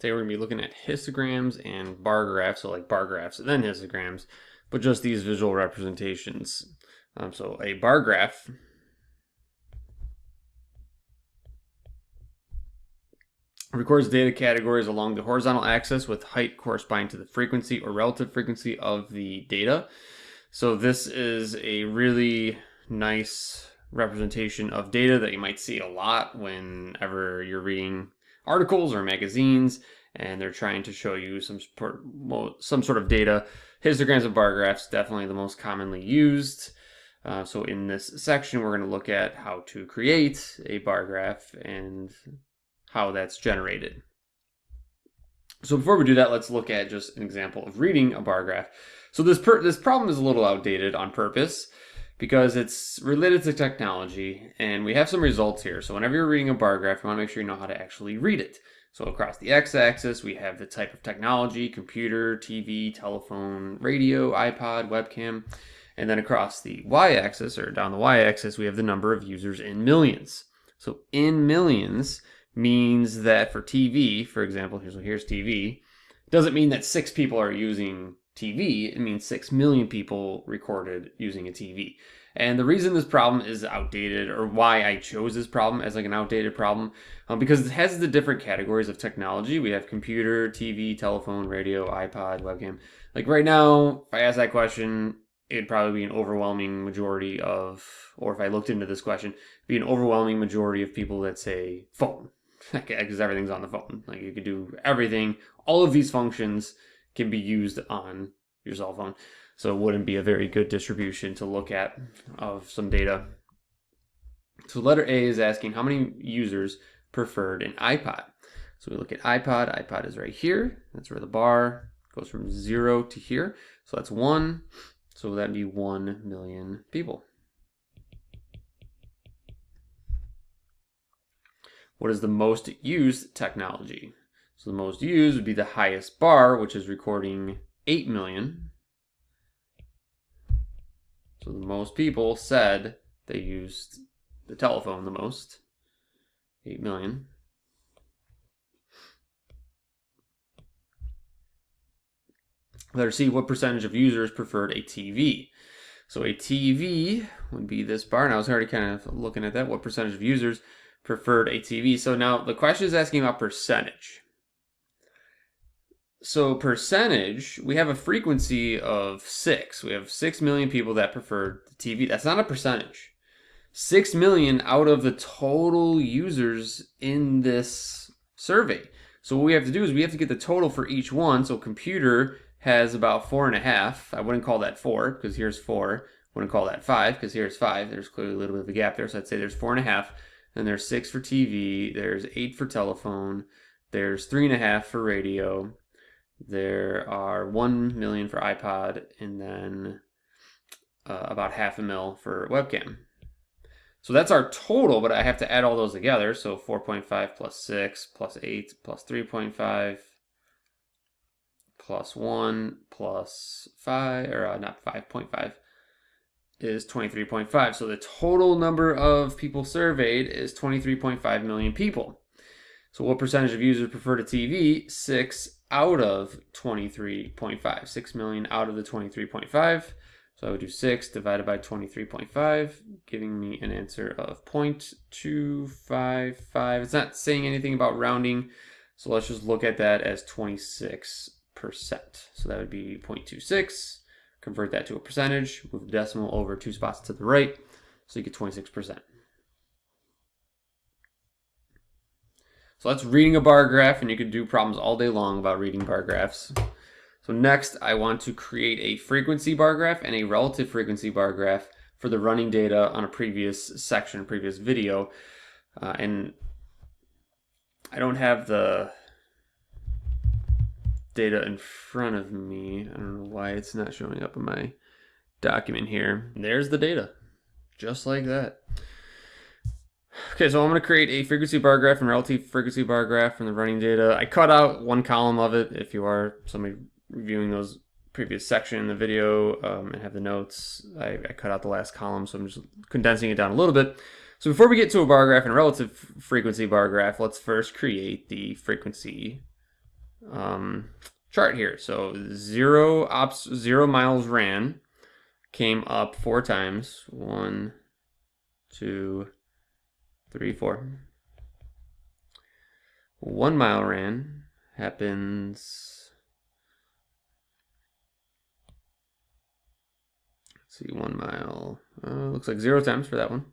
Today we're going to be looking at histograms and bar graphs, so like bar graphs and then histograms, but just these visual representations. So a bar graph records data categories along the horizontal axis with height corresponding to the frequency or relative frequency of the data. So this is a really nice representation of data that you might see a lot whenever you're reading articles or magazines and they're trying to show you some sort of data. Histograms and bar graphs, definitely the most commonly used. So in this section, we're going to look at how to create a bar graph and how that's generated. So before we do that, let's look at just an example of reading a bar graph. So this problem is a little outdated on purpose because it's related to technology, and we have some results here. So whenever you're reading a bar graph, you want to make sure you know how to actually read it. So across the x-axis, we have the type of technology: computer, TV, telephone, radio, iPod, webcam. And then across the y-axis, or down the y-axis, we have the number of users in millions. So in millions means that for TV, for example, here's TV, doesn't mean that 6 people are using TV. It means 6 million people recorded using a TV. And the reason this problem is outdated, or why I chose this problem as like an outdated problem, because it has the different categories of technology. We have computer, TV, telephone, radio, iPod, webcam. Like right now, if I ask that question, it'd probably be an overwhelming majority of, or if I looked into this question, it'd be an overwhelming majority of people that say phone, because everything's on the phone. Like you could do everything. All of these functions can be used on your cell phone. So it wouldn't be a very good distribution to look at of some data. So letter A is asking how many users preferred an iPod. So we look at iPod. iPod is right here. That's where the bar goes from 0 to here. So that's 1. So that'd be 1 million people. What is the most used technology? So the most used would be the highest bar, which is recording 8 million. So the most people said they used the telephone the most, 8 million. Letter C, what percentage of users preferred a TV? So a TV would be this bar, and I was already kind of looking at that. What percentage of users preferred a TV? So now the question is asking about percentage. So percentage, we have a frequency of 6. We have 6 million people that preferred the TV. That's not a percentage. 6 million out of the total users in this survey. So what we have to do is we have to get the total for each one. So computer has about 4.5. I wouldn't call that 4 because here's 4. Wouldn't call that 5 because here's 5. There's clearly a little bit of a gap there. So I'd say there's 4.5. Then there's 6 for TV. There's 8 for telephone. There's 3.5 for radio. There are 1 million for iPod, and then about 500,000 for webcam. So that's our total, but I have to add all those together. So 4.5 plus 6 plus 8 plus 3.5 plus 1 plus 5, or not 5.5, is 23.5. So the total number of people surveyed is 23.5 million people. So what percentage of users prefer a TV? 6 out of 23.5. 6 million out of the 23.5. So I would do 6 divided by 23.5, giving me an answer of 0.255. It's not saying anything about rounding, so let's just look at that as 26%. So that would be 0.26. Convert that to a percentage, move the decimal over 2 spots to the right, so you get 26%. So that's reading a bar graph, and you could do problems all day long about reading bar graphs. So next, I want to create a frequency bar graph and a relative frequency bar graph for the running data on a previous section, previous video. And I don't have the data in front of me. I don't know why it's not showing up in my document here. And there's the data, just like that. Okay, so I'm going to create a frequency bar graph and relative frequency bar graph from the running data. I cut out one column of it. If you are somebody reviewing those previous section in the video and have the notes, I cut out the last column, so I'm just condensing it down a little bit. So before we get to a bar graph and a relative frequency bar graph, let's first create the frequency chart here. So 0 miles ran came up 4 times. 1, 2, 3, 4. 1 mile ran happens. Let's see, 1 mile. Looks like 0 times for that one.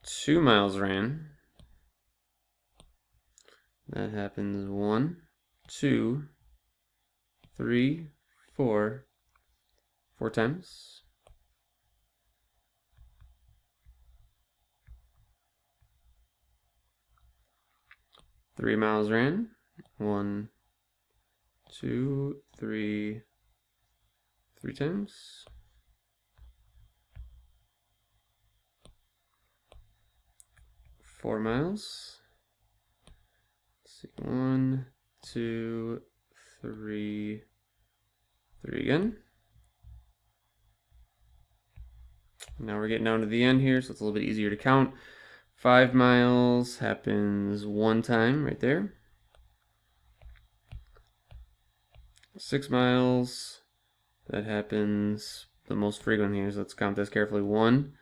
2 miles ran. That happens 1, 2, 3, 4. 4 times. 3 miles ran. 1, 2, 3. 3 times. 4 miles. Let's see. 1, 2, 3. 3 again. Now we're getting down to the end here, so it's a little bit easier to count. 5 miles happens 1 time right there. 6 miles, that happens the most frequent here, so let's count this carefully. 1,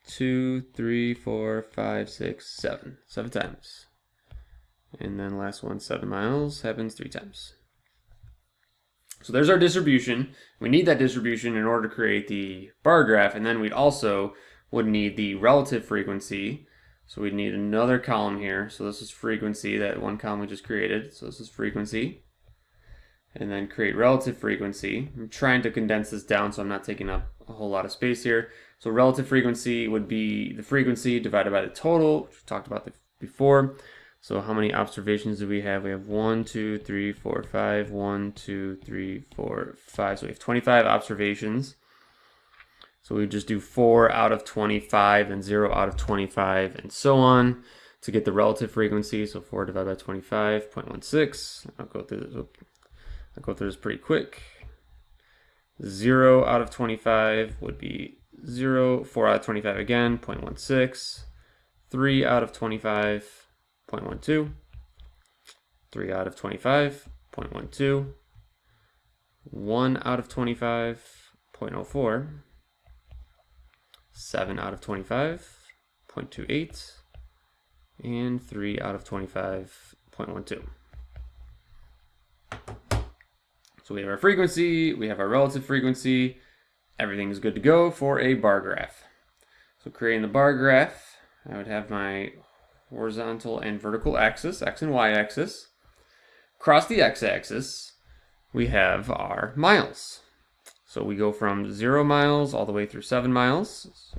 2, 3, 4, 5, 6, 7. 7 times. And then last one, 7 miles, happens 3 times. So there's our distribution. We need that distribution in order to create the bar graph, and then we'd also would need the relative frequency. So we'd need another column here. So this is frequency, that one column we just created. So this is frequency. And then create relative frequency. I'm trying to condense this down so I'm not taking up a whole lot of space here. So relative frequency would be the frequency divided by the total, which we talked about before. So how many observations do we have? We have 1, 2, 3, 4, 5. 1, 2, 3, 4, 5. So we have 25 observations. So we just do 4 out of 25 and 0 out of 25 and so on to get the relative frequency. So 4 divided by 25, 0.16. I'll go through this pretty quick. 0 out of 25 would be 0. 4 out of 25 again, 0.16. 3 out of 25, 0.12. 3 out of 25, 0.12. 1 out of 25, 0.04. 7 out of 25, 0.28. And 3 out of 25, 0.12. So we have our frequency, we have our relative frequency, everything is good to go for a bar graph. So creating the bar graph, I would have my horizontal and vertical axis, x and y axis. Across the x-axis, we have our miles. So we go from 0 miles all the way through 7 miles.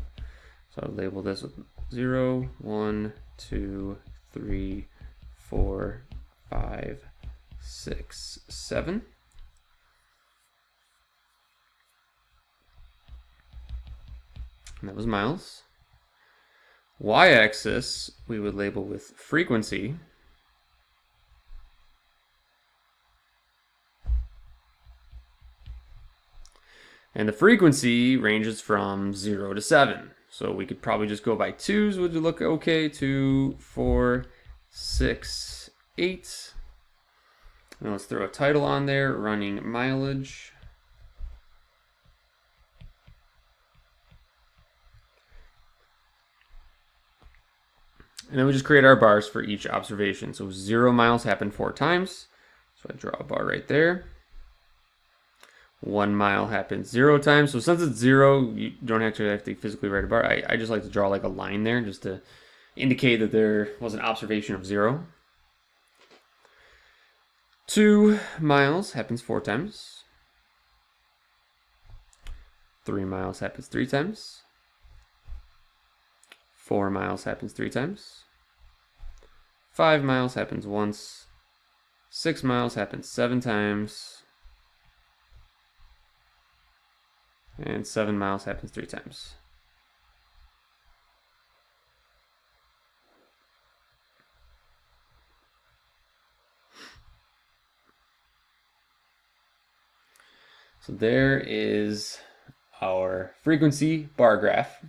So I'll label this with 0, 1, 2, 3, 4, 5, 6, 7. And that was miles. Y-axis we would label with frequency. And the frequency ranges from 0 to 7. So we could probably just go by 2s, would look okay. 2, 4, 6, 8. Now let's throw a title on there, running mileage. And then we just create our bars for each observation. So 0 miles happened 4 times. So I draw a bar right there. 1 mile happens 0 times. So since it's 0, you don't actually have to physically write a bar. I just like to draw like a line there just to indicate that there was an observation of 0. 2 miles happens 4 times. 3 miles happens 3 times. 4 miles happens 3 times. 5 miles happens once. 6 miles happens 7 times. And 7 miles happens 3 times. So there is our frequency bar graph.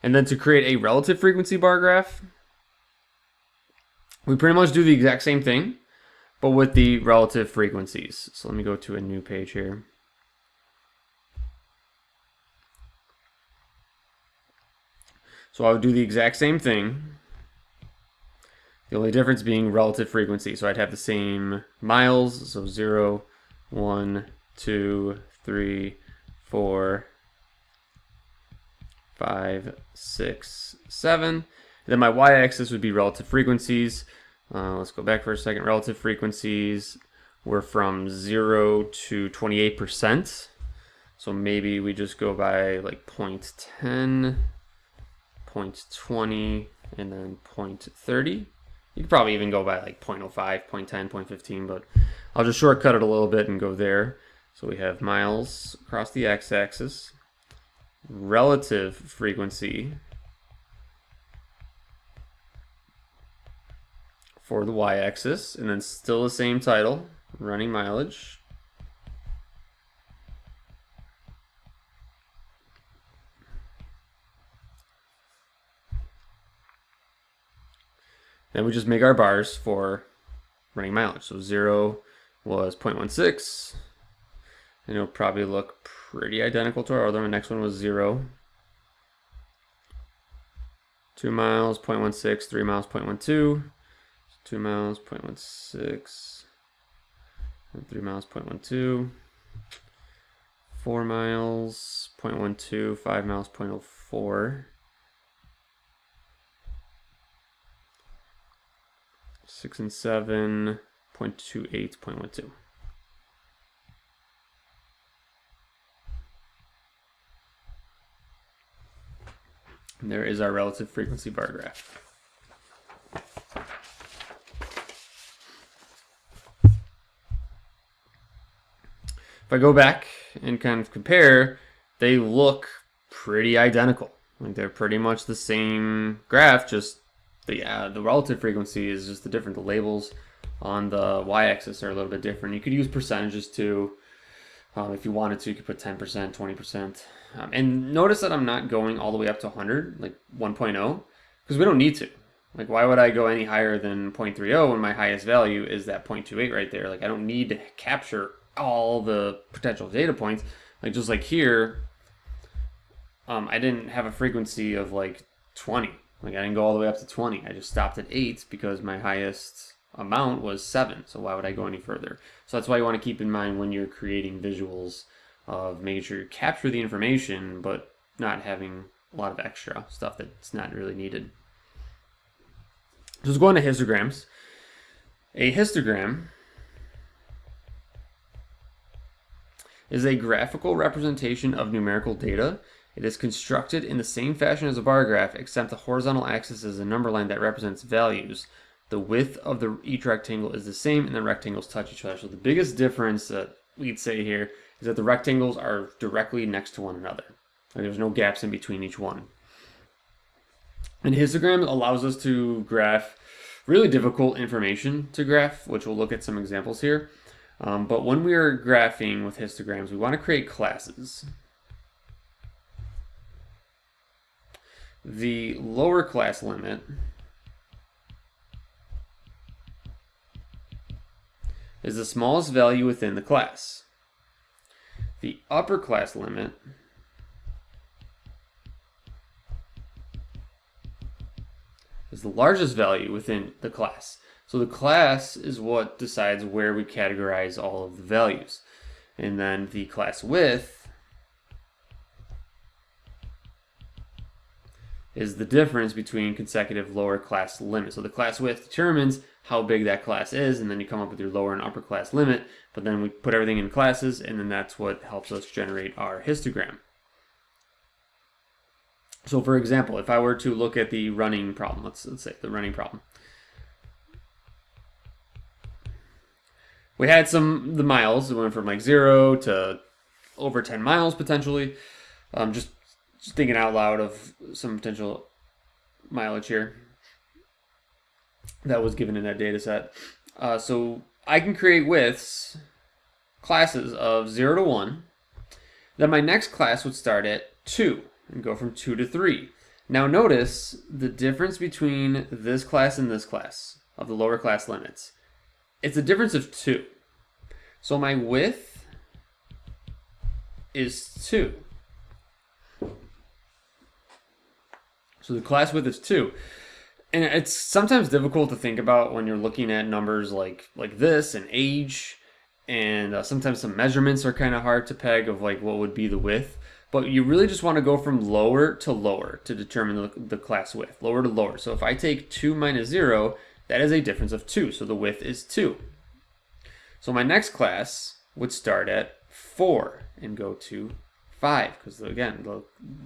And then to create a relative frequency bar graph, we pretty much do the exact same thing, but with the relative frequencies. So let me go to a new page here. So I would do the exact same thing. The only difference being relative frequency. So I'd have the same miles. So 0, 1, 2, 3, 4, 5, 6, 7. Then my y-axis would be relative frequencies. Let's go back for a second. Relative frequencies were from 0 to 28%. So maybe we just go by like 0.10, 0.20, and then 0.30. You could probably even go by like 0.05, 0.10, 0.15, but I'll just shortcut it a little bit and go there. So we have miles across the x-axis, relative frequency for the y-axis, and then still the same title, running mileage. Then we just make our bars for running mileage. So 0 was 0.16, and it'll probably look pretty identical to our other one. The next one was 0. 2 miles, 0.16, 3 miles, 0.12, 2 miles, 0.16, and 3 miles, 0.12, 4 miles, 0.12, 5 miles, 0.04, 6 and 7, 0.28, 0.12. And there is our relative frequency bar graph. If I go back and kind of compare, they look pretty identical. Like they're pretty much the same graph, just the relative frequency is just the different. The labels on the y-axis are a little bit different. You could use percentages too. If you wanted to, you could put 10%, 20%. And notice that I'm not going all the way up to 100, like 1.0, because we don't need to. Like, why would I go any higher than 0.30 when my highest value is that 0.28 right there? Like, I don't need to capture all the potential data points. Like, just like here, I didn't have a frequency of like 20. Like, I didn't go all the way up to 20. I just stopped at 8 because my highest amount was 7. So why would I go any further? So that's why you want to keep in mind when you're creating visuals of making sure you capture the information, but not having a lot of extra stuff that's not really needed. So let's go on to histograms. A histogram is a graphical representation of numerical data. It is constructed in the same fashion as a bar graph, except the horizontal axis is a number line that represents values. The width of each rectangle is the same, and the rectangles touch each other. So the biggest difference that we'd say here is that the rectangles are directly next to one another. Like there's no gaps in between each one. And histogram allows us to graph really difficult information to graph, which we'll look at some examples here. But when we are graphing with histograms, we want to create classes. The lower class limit is the smallest value within the class. The upper class limit is the largest value within the class. So the class is what decides where we categorize all of the values. And then the class width is the difference between consecutive lower class limits. So the class width determines how big that class is, and then you come up with your lower and upper class limit, but then we put everything in classes, and then that's what helps us generate our histogram. So for example, if I were to look at the running problem, let's say the running problem. We had the miles, it went from like 0 to over 10 miles potentially. Just thinking out loud of some potential mileage here that was given in that data set. So I can create widths, classes of 0 to 1. Then my next class would start at 2 and go from 2 to 3. Now notice the difference between this class and this class of the lower class limits. It's a difference of 2. So my width is 2. So the class width is 2. And it's sometimes difficult to think about when you're looking at numbers like this and age, and sometimes some measurements are kind of hard to peg of like what would be the width. But you really just want to go from lower to determine the class width, lower to lower. So if I take 2 minus 0, that is a difference of 2. So the width is 2. So my next class would start at 4 and go to 5. Because again,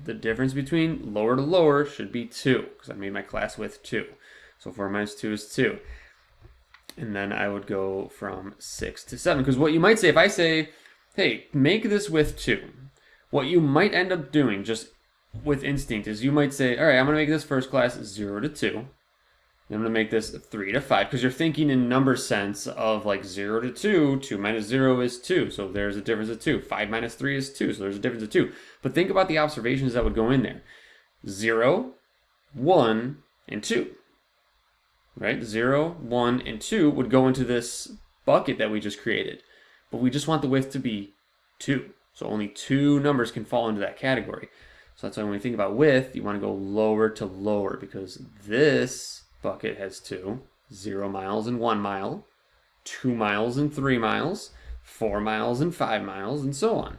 the difference between lower to lower should be 2. Because I made my class width 2. So 4 minus 2 is 2. And then I would go from 6 to 7. Because what you might say, if I say, hey, make this width 2. What you might end up doing, just with instinct, is you might say, all right, I'm going to make this first class 0 to 2. Then I'm going to make this 3 to 5, because you're thinking in number sense of like 0 to 2, 2 minus 0 is 2, so there's a difference of 2. 5 minus 3 is 2, so there's a difference of 2. But think about the observations that would go in there. 0, 1, and 2. Right? 0, 1, and 2 would go into this bucket that we just created. But we just want the width to be 2. So only 2 numbers can fall into that category. So that's why when we think about width, you want to go lower to lower, because this bucket has 2, 0 miles and 1 mile, 2 miles and 3 miles, 4 miles and 5 miles, and so on.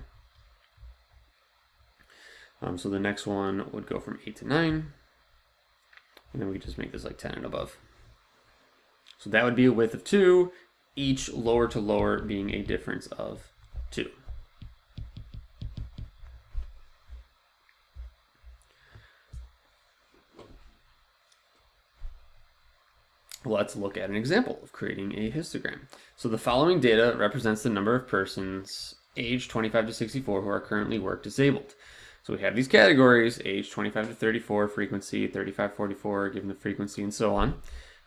So the next one would go from 8 to 9, and then we just make this like 10 and above. So that would be a width of 2, each lower to lower being a difference of 2. Let's look at an example of creating a histogram. So the following data represents the number of persons aged 25 to 64 who are currently work disabled. So we have these categories: age 25 to 34, frequency 35-44, given the frequency, and so on.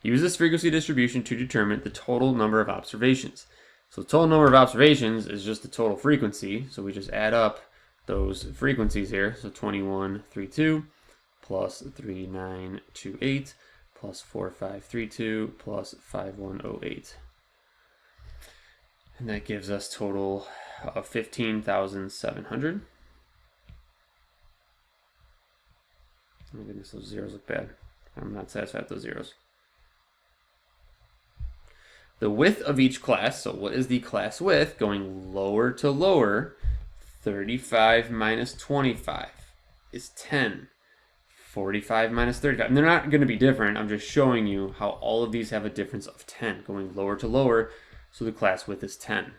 Use this frequency distribution to determine the total number of observations. So the total number of observations is just the total frequency, so we just add up those frequencies here. So 2132 plus 3928 plus 4532 plus 5108. And that gives us total of 15,700. Oh my goodness, those zeros look bad. I'm not satisfied with those zeros. The width of each class, so what is the class width? Going lower to lower, 35 minus 25 is 10. 45 minus 35. And they're not going to be different. I'm just showing you how all of these have a difference of 10, going lower to lower, so the class width is 10.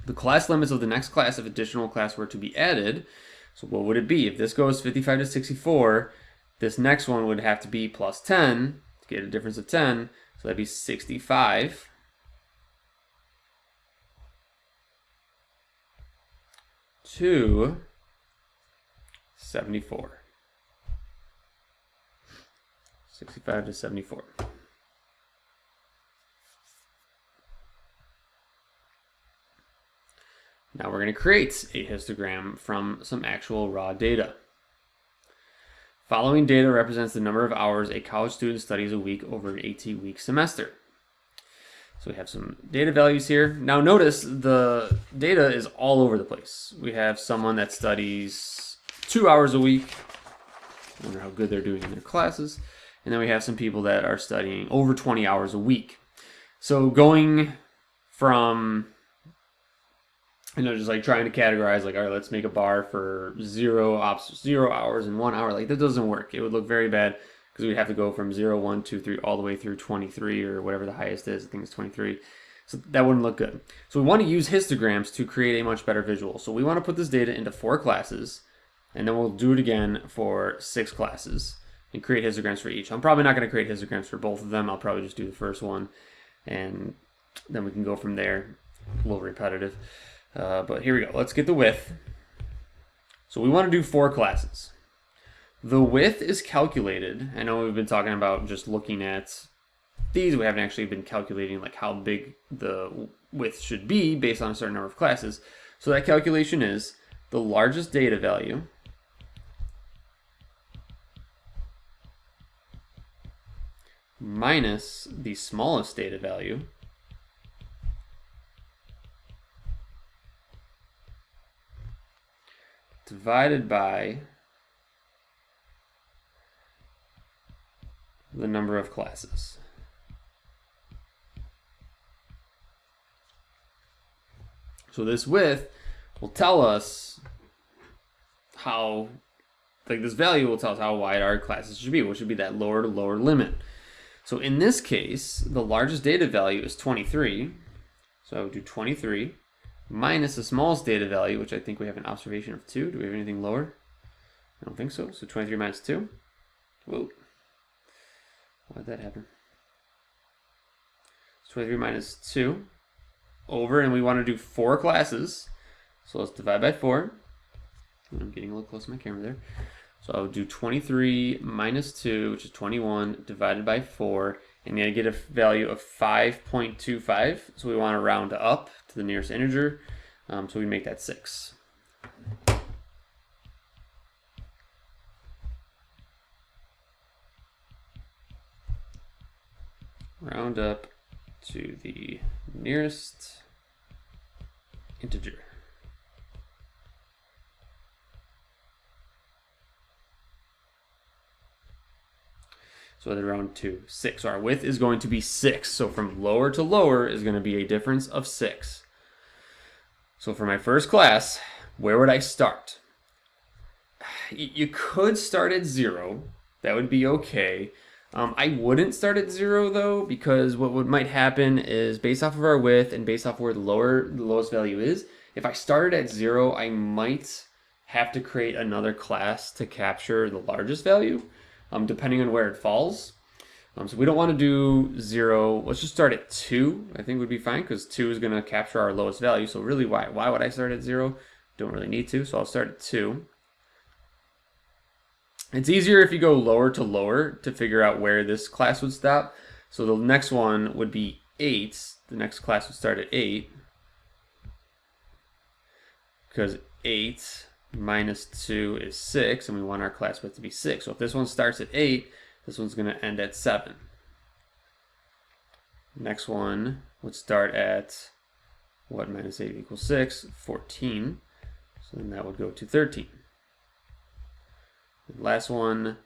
The class limits of the next class, if additional class were to be added, so what would it be? If this goes 55 to 64, this next one would have to be plus 10 to get a difference of 10, so that'd be 65 to 74. 65 to 74. Now we're going to create a histogram from some actual raw data. Following data represents the number of hours a college student studies a week over an 18-week semester. So we have some data values here. Now notice the data is all over the place. We have someone that studies 2 hours a week. I wonder how good they're doing in their classes. And then we have some people that are studying over 20 hours a week. So going from, just like trying to categorize, like, all right, let's make a bar for 0 hours and 1 hour. Like, that doesn't work. It would look very bad because we'd have to go from 0, 1, 2, 3, all the way through 23 or whatever the highest is. I think it's 23. So that wouldn't look good. So we want to use histograms to create a much better visual. So we want to put this data into 4 classes, and then we'll do it again for 6 classes and create histograms for each. I'm probably not going to create histograms for both of them. I'll probably just do the first one, and then we can go from there. A little repetitive. But here we go. Let's get the width. So we want to do 4 classes. The width is calculated. I know we've been talking about just looking at these. We haven't actually been calculating like how big the width should be based on a certain number of classes. So that calculation is the largest data value minus the smallest data value divided by the number of classes. So this width will tell us how, like this value will tell us how wide our classes should be, which should be that lower to lower limit. So in this case, the largest data value is 23. So I would do 23 minus the smallest data value, which I think we have an observation of 2. Do we have anything lower? I don't think so. So 23 minus 2. Whoa. Why did that happen? So 23 minus 2 over, and we want to do 4 classes. So let's divide by 4. I'm getting a little close to my camera there. So I would do 23 minus 2, which is 21, divided by 4, and I get a value of 5.25. So we want to round up to the nearest integer. So we make that 6. Round up to the nearest integer. So they're around 2, 6. So our width is going to be 6. So from lower to lower is going to be a difference of 6. So for my first class, where would I start? You could start at 0. That would be okay. I wouldn't start at 0 though, because what might happen is based off of our width and based off where the lowest value is, if I started at 0, I might have to create another class to capture the largest value. Depending on where it falls. So we don't want to do 0. Let's just start at 2. I think would be fine because 2 is going to capture our lowest value. So really, why would I start at 0? Don't really need to. So I'll start at 2. It's easier if you go lower to figure out where this class would stop. So the next one would be 8. The next class would start at 8. Because 8 minus 2 is 6, and we want our class width to be 6. So if this one starts at 8, this one's going to end at 7. Next one would start at, what, minus 8 equals 6? 14. So then that would go to 13. The last one,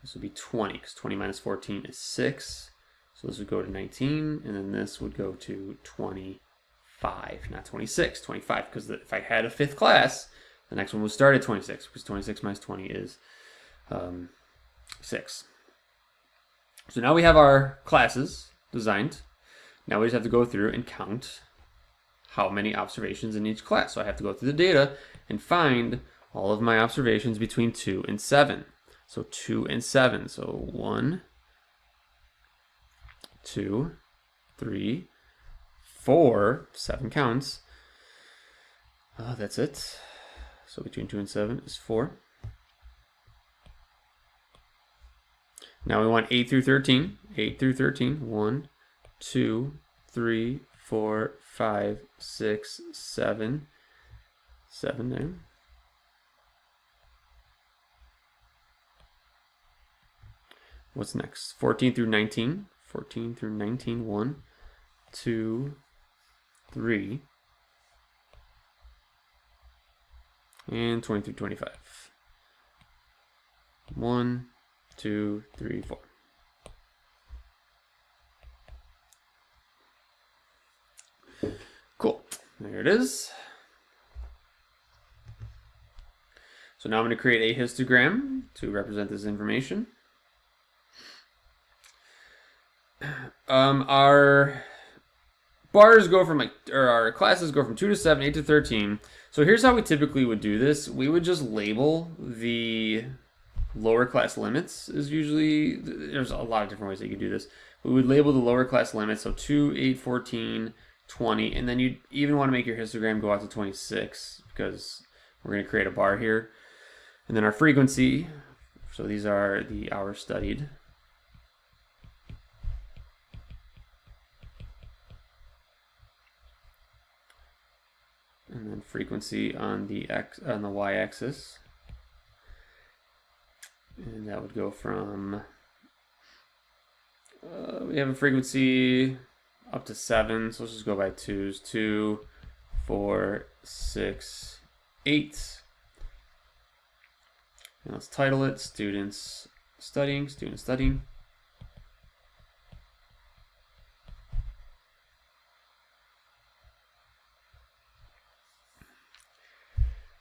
this would be 20, because 20 minus 14 is 6. So this would go to 19, and then this would go to 25, not 26, 25, because if I had a 5th class, the next one will start at 26, because 26 minus 20 is 6. So now we have our classes designed. Now we just have to go through and count how many observations in each class. So I have to go through the data and find all of my observations between 2 and 7. So 2 and 7. So 1, 2, 3, 4, 7 counts. That's it. So between 2 and 7 is 4. Now we want 8 through 13. 8 through 13. 1, 2, 3, 4, 5, 6, 7. 7 there. What's next? 14 through 19. 14 through 19. 1, 2, 3. And 20 through 25. 1, 2, 3, 4. Cool. There it is. So now I'm going to create a histogram to represent this information. Our bars go from our classes go from 2 to 7, 8 to 13. So here's how we typically would do this. We would just label the lower class limits. Is usually, there's a lot of different ways that you could do this. We would label the lower class limits, so 2, 8, 14, 20, and then you even want to make your histogram go out to 26 because we're going to create a bar here. And then our frequency, so these are the hours studied. And then frequency on the y-axis, and that would go from we have a frequency up to 7, so let's just go by 2s. 2, 4, 6, 8. And let's title it Students Studying, Students Studying.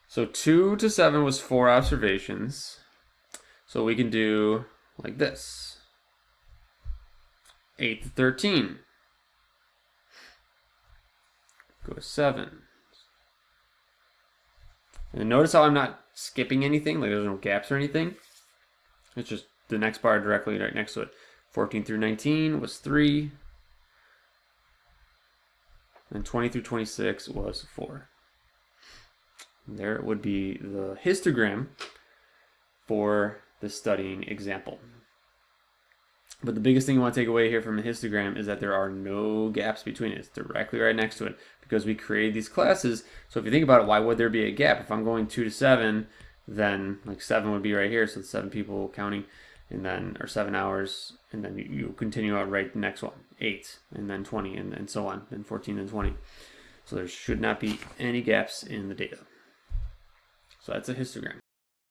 So 2 to 7 was 4 observations. So we can do like this. 8 to 13. Go to 7. And notice how I'm not skipping anything, like there's no gaps or anything. It's just the next bar directly right next to it. 14 through 19 was 3. And 20 through 26 was 4. There would be the histogram for the studying example. But the biggest thing you want to take away here from a histogram is that there are no gaps between it. It's directly right next to it because we created these classes. So if you think about it, why would there be a gap? If I'm going 2 to 7, then like 7 would be right here. So 7 people counting, and then, or 7 hours, and then you continue out right the next one. 8, and then 20, and so on, then 14 and 20. So there should not be any gaps in the data. So that's a histogram.